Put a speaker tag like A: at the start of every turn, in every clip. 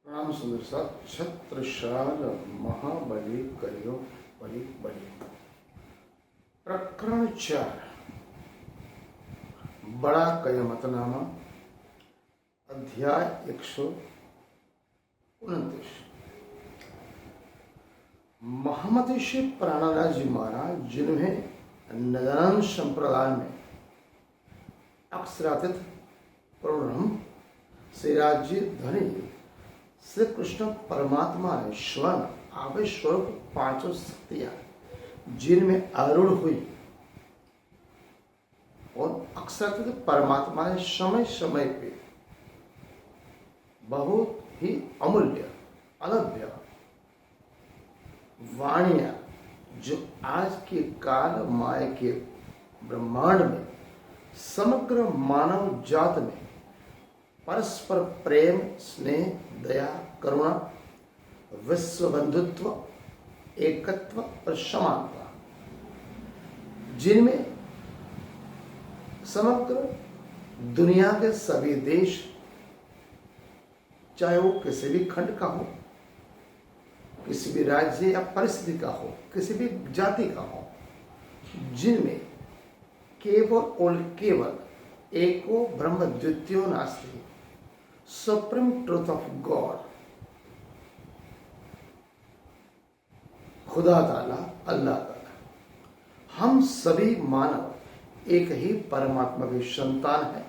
A: राम सुंदर साहब छत्रसाल महाबली करियो बलि बलि। प्रकरण 4 बड़ा कयामतनामा अध्याय 129। मोहम्मद शेख प्राणानाथ जी महाराज जिन्हें नदानंद संप्रदाय में अक्षरातीत पूर्ण से राज्य धनी श्री कृष्ण परमात्मा ने स्वयं आवेश स्वरूप पांचों शक्तियां जिनमें आरूढ़ हुई और अक्षरातीत परमात्मा ने समय समय पे बहुत ही अमूल्य अलभ्य वाणियां जो आज के काल माया के ब्रह्मांड में समग्र मानव जात में परस्पर प्रेम स्नेह दया करुणा विश्व बंधुत्व एकत्व और समानता जिनमें समग्र दुनिया के सभी देश चाहे वो किसी भी खंड का हो, किसी भी राज्य या परिस्थिति का हो, किसी भी जाति का हो, जिनमें केवल और केवल एको ब्रह्म द्वितीयो नास्ति सुप्रीम ट्रूथ ऑफ गॉड खुदा ताला अल्लाह ताला हम सभी मानव एक ही परमात्मा के संतान हैं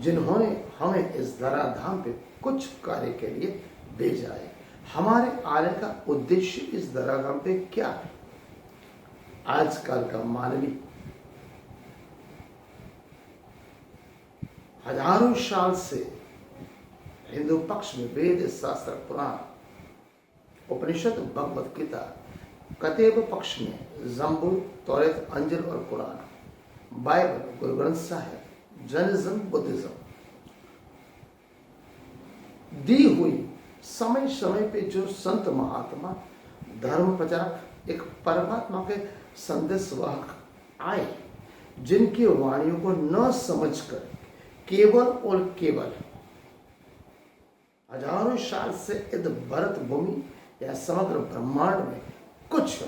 A: जिन्होंने हमें इस धराधाम पे कुछ कार्य के लिए भेजा है। हमारे आने का उद्देश्य इस धराधाम पे क्या है? आजकल का मानवी हजारों साल से हिंदू पक्ष में वेद शास्त्र पुराण उपनिषद भगवत गीता कतेब पक्ष में जम्बूर तौरेत अंजिल और Quran Bible Guru Granth Sahib Jainism Buddhism दी हुई समय समय पे जो संत महात्मा धर्म प्रचारक एक परमात्मा के संदेश वाहक आए जिनकी वाणियों को न समझकर केवल और केवल हजारों साल से इस भरत भूमि या समग्र ब्रह्मांड में कुछ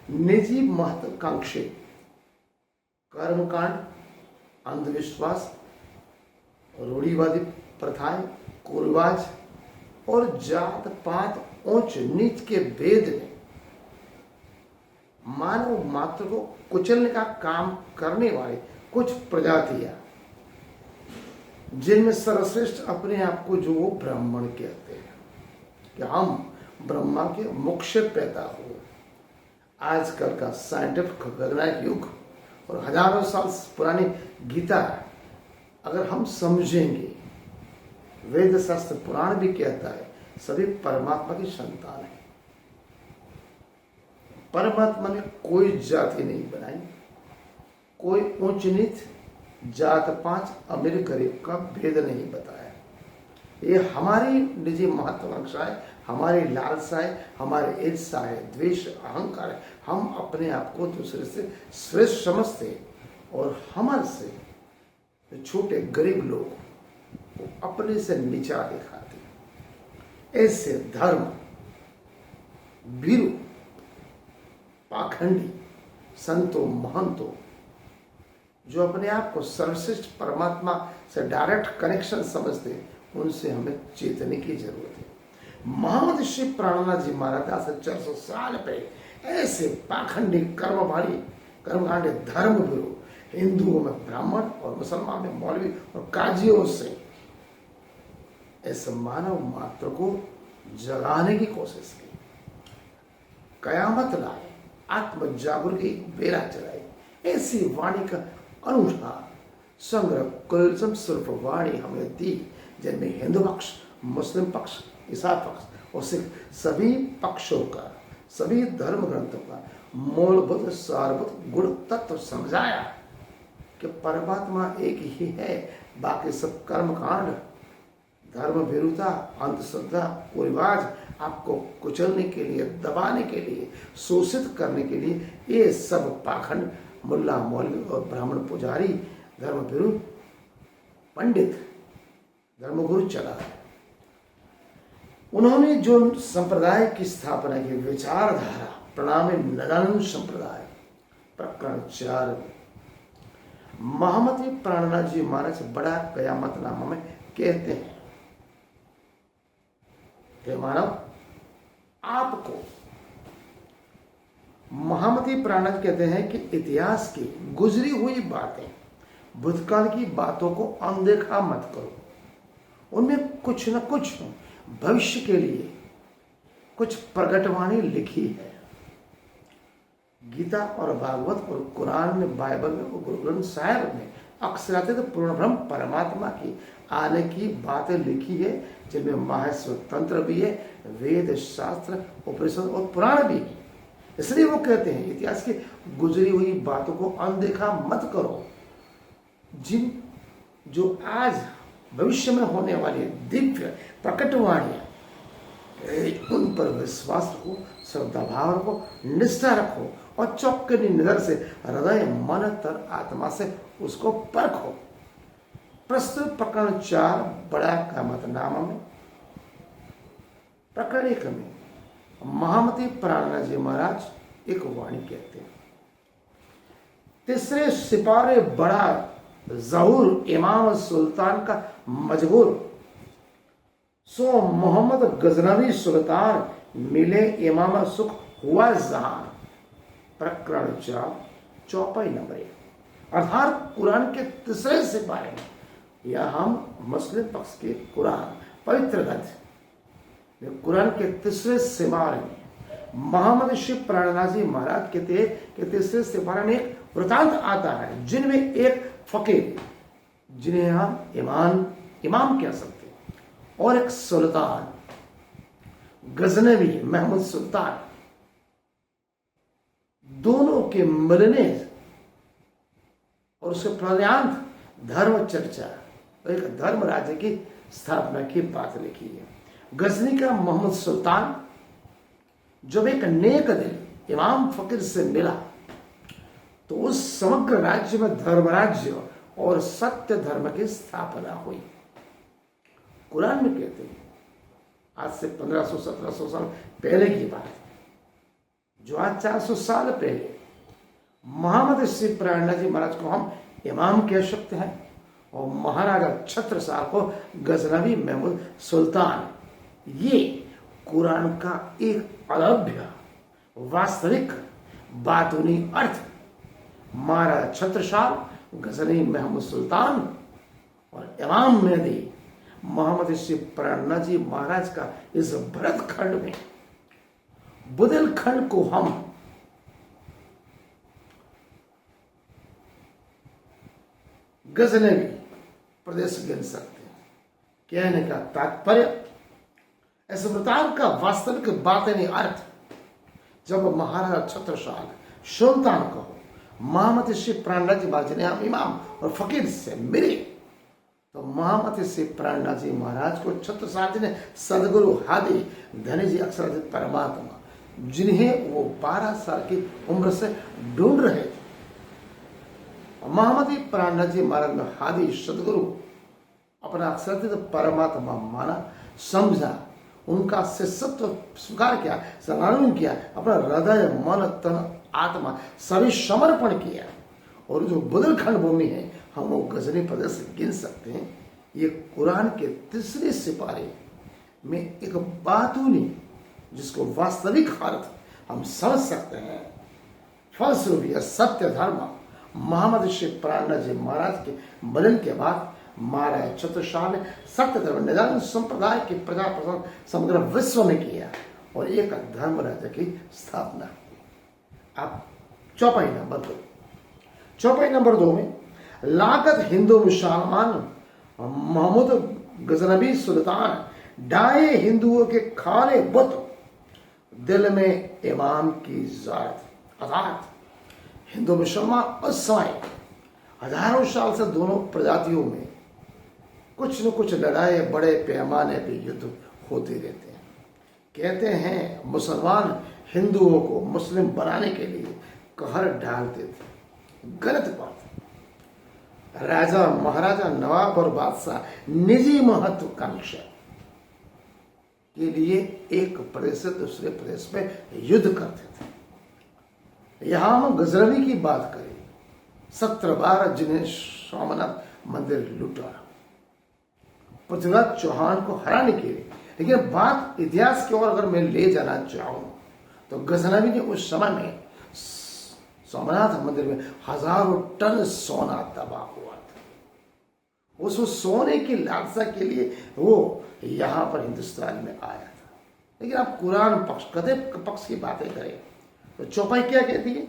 A: निजी महत्वाकांक्षी कर्मकांड अंधविश्वास रूढ़िवादी प्रथाएं कुरिवाज और जात पात ऊंच नीच के भेद में मानव मात्र को कुचलने का काम करने वाले कुछ प्रजातियां जिनमें सर्वश्रेष्ठ अपने आप को जो वो ब्राह्मण कहते हैं कि हम ब्रह्मा के मुख से पैदा हुए। आजकल का साइंटिफिक वैज्ञानिक युग और हजारों साल पुरानी गीता अगर हम समझेंगे, वेद शास्त्र पुराण भी कहता है सभी परमात्मा की संतान है। परमात्मा ने कोई जाति नहीं बनाई, कोई ऊंच नीच जात पांच अमीर गरीब का भेद नहीं बताया। ये हमारी निजी महत्वाकांक्षा है, हमारी लालसा है, हमारे ईर्ष्या है, द्वेष अहंकार है। हम अपने आप को दूसरे से श्रेष्ठ समझते और हमारे से छोटे गरीब लोग को अपने से नीचा दिखाते। ऐसे धर्म भीरु पाखंडी संतों महंतों जो अपने आप को सर्वश्रेष्ठ परमात्मा से डायरेक्ट कनेक्शन समझते, उनसे हमें चेतने की जरूरत है। मोहम्मद शेख प्राणानाथ जी महाराज आज से 400 साल पहले ऐसे पाखंडी कर्मकांडी धर्म गुरु हिंदुओं में ब्राह्मण और मुसलमान में मौलवी और काजियों से ऐसे मानव मात्र को जगाने की कोशिश की, कयामत लाए, आत्म जागरूक की बेला चलाई। ऐसी वाणी का अनूठा संग्रह कुलसम स्वरूप वाणी हमें दी जिनमें हिंदू पक्ष, मुस्लिम पक्ष, ईसाई पक्ष और सिख सभी पक्षों का, सभी धर्म ग्रंथों का मूलभूत सारभूत गुण तत्व समझाया कि परमात्मा एक ही है। बाकी सब कर्मकांड धर्म भीरुता अंधश्रद्धा कुरिवाज आपको कुचलने के लिए, दबाने के लिए, शोषित करने के लिए ये सब पाखंड मुल्ला मौलवी और ब्राह्मण पुजारी धर्म भीरु पंडित धर्मगुरु चला है। उन्होंने जो संप्रदाय की स्थापना की, विचारधारा प्रणामी नदानंद संप्रदाय, प्रकरण 4 महामती प्राणनाथ जी महाराज बड़ा कयामत नामा में कहते हैं, हे मानव, आपको महामती प्राणनाथ कहते हैं कि इतिहास की गुजरी हुई बातें, भूतकाल की बातों को अनदेखा मत करो। उनमें कुछ न कुछ भविष्य के लिए कुछ प्रकटवाणी लिखी है। गीता और भागवत और कुरान में, बाइबल में और गुरु ग्रंथ साहिब में अक्षरातीत पूर्ण ब्रह्म परमात्मा की आने की बातें लिखी है, जिनमें माहेश्वर तंत्र भी है, वेद शास्त्र उपनिषद और पुराण भी है। इसलिए वो कहते हैं इतिहास की गुजरी हुई बातों को अनदेखा मत करो। जो आज भविष्य में होने वाली दिव्य प्रकटवाणियां, उन पर विश्वास रखो, श्रद्धा भाव रखो, निष्ठा रखो और चौकन्नी नजर से हृदय, मन, तन, आत्मा से उसको परखो। प्रस्तुत प्रकरण 4 बड़ा कयामत नामा में प्रकरण 1 में महामती प्राणनाथ जी महाराज एक वाणी कहते हैं, तीसरे सिपारे बड़ा जहूर इमाम सुल्तान का मजबूर, सो मोहम्मद गजनवी सुल्तान मिले इमाम सुख हुआ जहां। प्रकरण 4 चौपाई नंबर 1। अर्थात कुरान के तीसरे सिपारे में, या हम मुस्लिम पक्ष के कुरान पवित्र ग्रंथ कुरान के तीसरे सिपारे में मोहम्मद शिव प्राणनाथ जी महाराज कहते हैं कि तीसरे सिपारे में एक वृतांत आता है, जिनमें एक फकीर, जिन्हें हम इमाम कह सकते हैं, और एक सुल्तान गजनवी महमूद सुल्तान, दोनों के मिलने और उसके प्रत्यांत धर्म चर्चा, एक धर्म राज्य की स्थापना की बात लिखी है। गजनी का मोहम्मद सुल्तान जब एक नेक दिल इमाम फकीर से मिला तो उस समग्र राज्य में धर्म राज्य और सत्य धर्म की स्थापना हुई। कुरान में कहते हैं, आज से 1500-1700 साल पहले की बात, जो आज 400 साल पहले मोहम्मद शिव प्राणनाथ जी महाराज को हम इमाम कह सकते हैं, और महाराजा छत्रसाल को गजनवी महमूद सुल्तान। ये कुरान का एक अलभ्य वास्तविक बातूनी अर्थ महाराजा छत्रसाल, गजनवी महमूद सुल्तान और इमाम मेहदी मोहम्मद शिव प्राणनाथ जी महाराज का इस भरत खंड में, बुंदेलखंड को हम गजनवी प्रदेश गिन सकते हैं। कहने का तात्पर्य, इस वृतांत का वास्तविक बातें अर्थ, जब महाराजा छत्रसाल सुल्तान को मोहम्मद शिव प्राणनाथ जी महाराज ने हम इमाम और फकीर से मिले, तो मोहम्मद शिव प्राणनाथ जी महाराज को छत्रसाल जी ने सदगुरु हादी धनी जी अक्षराधिक परमात्मा, जिन्हें वो 12 साल की उम्र से ढूंढ रहे थे, मोहम्मद प्राणनाथ जी महाराज में हादी सदगुरु अपना अक्षराधिक परमात्मा माना, समझा, उनका शिष्यत्व स्वीकार किया, सम्मान किया, अपना हृदय, मन, तन, आत्मा सभी समर्पण किया। और जो बुंदेलखंड भूमि है, हम वो गजनी प्रदेश गिन सकते हैं। ये कुरान के तीसरे सिपारे में एक बातूनी, जिसको वास्तविक अर्थ हम समझ सकते हैं। फलस्वरूप यह सत्य धर्म मोहम्मद शिव प्राणनाथ जी महाराज के मिलन के बाद महाराजा छत्रसाल ने सत्य धर्म निदान संप्रदाय के प्रजा प्रसार समग्र विश्व में किया और एक धर्म राज्य की स्थापना। अब चौपाई नंबर 2 में लागत हिंदू मुसलमान महमूद गजनवी सुल्तान डाये हिंदुओं के खाने बुत, दिल में इमाम की जात। अर्थात हिंदू मुसलमान उस समय हजारों साल से दोनों प्रजातियों में कुछ न कुछ लड़ाई बड़े पैमाने पे युद्ध होते रहते हैं। कहते हैं मुसलमान हिंदुओं को मुस्लिम बनाने के लिए कहर डालते थे। गलत बात। राजा महाराजा नवाब और बादशाह निजी महत्वाकांक्षा के लिए एक प्रदेश से दूसरे प्रदेश में युद्ध करते थे। यहां हम गजनवी की बात करें, 17 बार जिन्हें सोमनाथ मंदिर लूटा पृथ्वीराज चौहान को हराने के लिए। लेकिन बात इतिहास की ओर अगर मैं ले जाना चाहूं तो गजनवी ने उस समय में सोमनाथ मंदिर में हजारों टन सोना दबा हुआ था। उस सोने की लालसा के लिए वो यहां पर हिंदुस्तान में आया था। लेकिन आप कुरान पक्ष कदे पक्ष की बातें करें तो चौपाई क्या कहती है?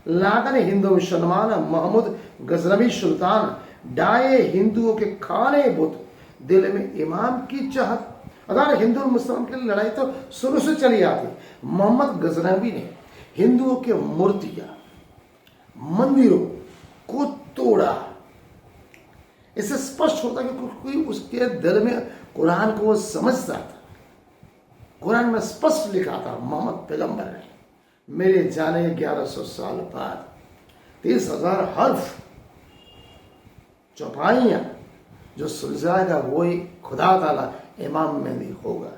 A: लागन हिंदू मुसलमान महमूद गजनवी सुल्तान डाये हिंदुओं के खाने बुत दिल में इमाम की चाहत। अगर हिंदू और मुसलमान की लड़ाई तो शुरू से चली आती। मोहम्मद गजनवी ने हिंदुओं के मूर्तियां मंदिरों को तोड़ा। इससे स्पष्ट होता कि कोई उसके दिल में कुरान को वो समझता था। कुरान में स्पष्ट लिखा था मोहम्मद पैगंबर ने मेरे जाने 1100 साल बाद 30,000 हर्फ चौपाइयां जो सुलझाएगा वही खुदा ताला इमाम मेहदी होगा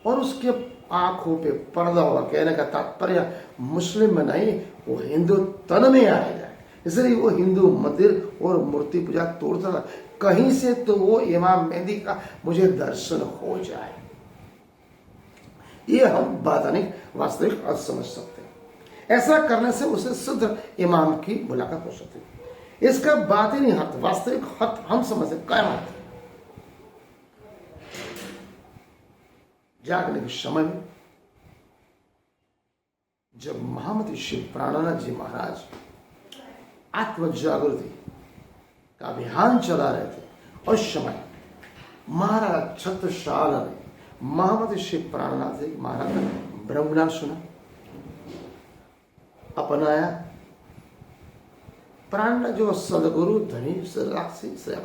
A: और उसके आंखों पे पर्दा होगा। कहने का तात्पर्य मुस्लिम में नहीं, वो हिंदू तन में आएगा। इसलिए वो हिंदू मंदिर और मूर्ति पूजा तोड़ता था। कहीं से तो वो इमाम मेहदी का मुझे दर्शन हो जाए। ये हम बातानिक वास्तविक अर्थ समझ सकते हैं। ऐसा करने से उसे शुद्ध इमाम की मुलाकात हो सकती है। इसका बातिनी हक वास्तविक हक हम समझते क़यामत जागने के समय में जब महामती शिव प्राणानंद जी महाराज आत्म जागृति का अभियान चला रहे थे उस समय महाराज छत्रसाल ने महामती शिव प्राणनाथ जी महाराज का ब्रह्मज्ञान सुना, अपनाया। प्राण जो सदगुरु धनी से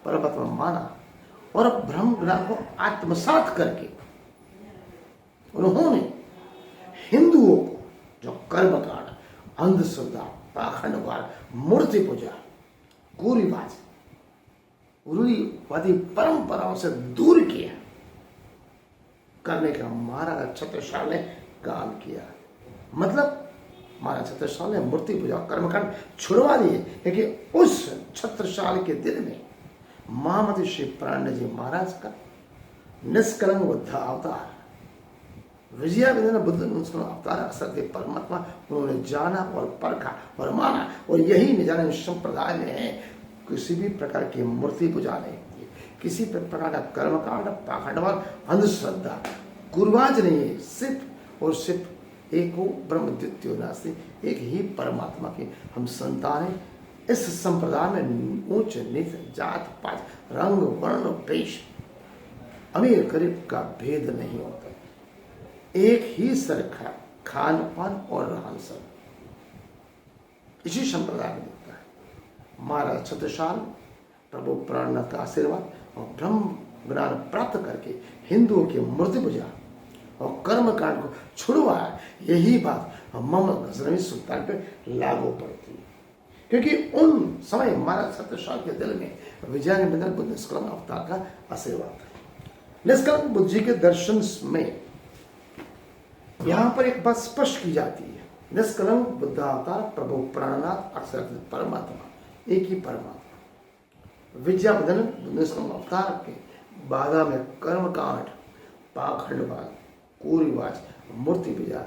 A: परमात्मा माना और ब्रह्म ज्ञान को आत्मसात करके उन्होंने हिंदुओं को जो कर्मकांड, अंधश्रद्धा, पाखंडवाद, मूर्ति पूजा, कुरीवाज, रूढ़िवादी परंपराओं से दूर किया करने का महाराज छत्रसाल ने काम किया। मतलब महाराज छत्रसाल ने मूर्ति पूजा कर्मकांड छुड़वा दिए। क्योंकि उस छत्रसाल के दिल में महामती श्री प्राणनाथ जी महाराज का निष्कलंक बुद्ध अवतार विजया विजय बुद्ध अवतार अक्सर थे परमात्मा उन्होंने जाना और परखा और माना। और यही निजानंद संप्रदाय में है, किसी भी प्रकार की मूर्ति पूजा नहीं होती, किसी प्रकार का कर्मकांड, पाखंडवाद, अंधश्रद्धा, कुरीवाज नहीं है। सिर्फ और सिर्फ एक हो ब्रह्म द्वितीय नास्ति, एक ही परमात्मा के हम संतान हैं। इस संप्रदाय में ऊंच नीच, जात पात, रंग वर्ण पेश, अमीर गरीब का भेद नहीं होता। एक ही सरखा खान पान और रहन सहन इसी संप्रदाय में दिखता है। महाराज छत्रसाल प्रभु प्राणनाथ का आशीर्वाद और ब्रह्म ज्ञान प्राप्त करके हिंदुओं की मूर्ति पूजा और कर्म कांड को छुड़वाया। यही बात मोहम्मद गजनवी सुल्तान पे लागू पड़ती है। क्योंकि उन समय महाराज छत्रसाल के दिल में विजयानंद बुद्ध निष्कलंक अवतार का आशीर्वाद था। निष्कलंक बुद्ध जी के दर्शन में यहां पर एक बात स्पष्ट की जाती है, निष्कलंक बुद्ध अवतार प्रभु प्राणनाथ अक्षर परमात्मा, एक ही परमात्मा। विजयानंद निष्कलंक अवतार के बाधा में कर्मकांड, पाखंडवाद, कुरीवाज, मूर्ति पूजा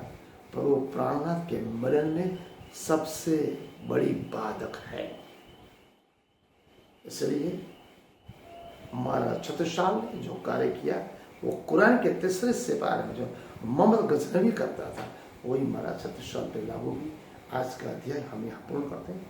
A: प्रभु प्राणनाथ के मिलन में सबसे बड़ी बाधक है। इसलिए महाराज छत्रसाल ने जो कार्य किया वो कुरान के तीसरे सिपारे में जो मोहम्मद गजनवी करता था वही महाराज छत्रसाल पे लागू हुई। आज का अध्याय हम यहाँ पूर्ण करते हैं।